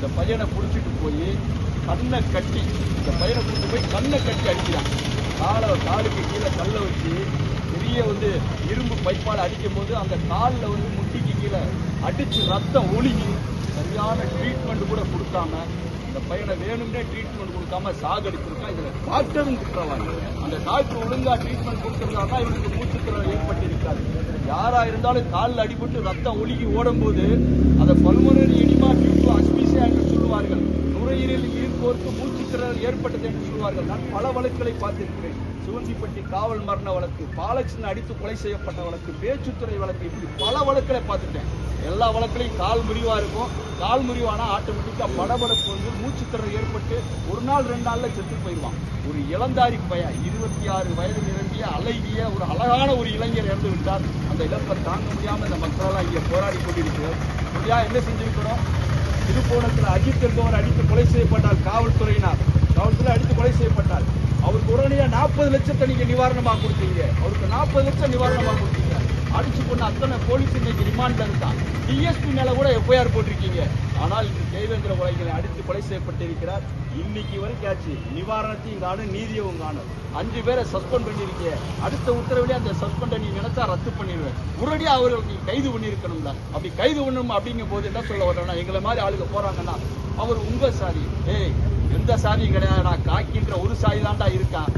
இந்த பையனை பிடிச்சிட்டு போய் கண்ணை கட்டி இந்த பையனை கூட்டு போய் கண்ணை கட்டி அடிக்கிறான். காலுக்கு கீழே கல்லை வச்சு பெரிய இரும்பு பைப்பால் அடிக்கும் போது அந்த காலில் முட்டிக்கு கீழே அடிச்சு ரத்தம் ஒழுகி சரியான ட்ரீட்மெண்ட் கூட கொடுக்காம இந்த பையனை வேணும்னே ட்ரீட்மெண்ட் கொடுக்காம சாகடிச்சிருக்கான். இதுல டாக்டரும் குற்றவாளி. அந்த டாக்டர் ஒழுங்கா ட்ரீட்மெண்ட் கொடுக்கறதால இவனுக்கு மூச்சுத்திறன் ஏற்பட்டிருக்காது. யாரா இருந்தாலும் காலில் அடிபட்டு ரத்தம் ஒழுகி ஓடும் போது அதை பல்மனரி எடிமா டியூ டு அஸ்பீசியா என்று சொல்லுவார்கள். நுரையீரல் நீர் கோர்த்து மூச்சுத்திறன் ஏற்பட்டது என்று சொல்வார்கள். நான் பல வழக்குகளை பார்த்திருக்கிறேன். சிவந்திப்பட்டி காவல் மரண வழக்கு, பாலச்சின் அடித்து கொலை செய்யப்பட்ட வழக்கு, பேச்சுத்துறை வழக்கு, இப்படி பல வழக்குகளை பார்த்துட்டேன். எல்லா வழக்குலையும் கால் முறிவா இருக்கும். கால் முறிவானா ஆட்டோமேட்டிக்கா படபடப்பு மூச்சுத்திறன் ஏற்பட்டு ஒரு நாள் 2 நாள்ல செத்து போயிடுவான். ஒரு இளந்தாரி பையன் 26 வயது நிரம்பிய அழகிய ஒரு அழகான ஒரு இளைஞர் இறந்து விட்டார். அந்த இழப்பை தாங்க முடியாம இந்த மக்களெல்லாம் இங்கே போராடி கொண்டிருக்கிறோம். என்ன செஞ்சிருக்கிறோம்? திருப்போணத்தில் அஜித் என்பவர் அடித்து கொலை செய்யப்பட்டால் காவல்துறையினர் அடித்து கொலை செய்யப்பட்டால் அவருக்கு உடனடியாக 40 லட்சத்தை நீங்க நிவாரணமாக கொடுத்தீங்க. அவருக்கு 40 லட்சம் நிவாரணமாக கொடுத்தீங்க. அடிச்சு கொண்டு அத்தனை போலீஸ் இன்னைக்கு ரிமாண்ட்ல இருக்கான். டிஎஸ்பி மேல கூட எஃப்ஐஆர் போட்டிருக்கீங்க. ஆனால் இந்த தேவேந்திர உலகினை அடித்து கொலை செய்யப்பட்டிருக்கிறார். இன்னைக்கு வரைக்கும் ஆச்சு. நிவாரணத்தையும் காணும், நீதியவும் காணும். 5 பேரை சஸ்பெண்ட் பண்ணிருக்கீங்க. அடுத்த உத்தரவிலே அந்த சஸ்பெண்டை நீ நினைச்சா ரத்து பண்ணிடுவேன். உடனடியாக அவர்கள் நீ கைது பண்ணிருக்கணும்ல. அப்படி கைது பண்ணணும் அப்படிங்கும் போது என்ன சொல்ல வர்றோம்னா, எங்களை மாதிரி ஆளுங்க போறாங்கன்னா அவர் உங்க சாதி. எந்த சாதியும் கிடையாது. நான் காக்கின்ற ஒரு சாதி தான்டா இருக்கான்.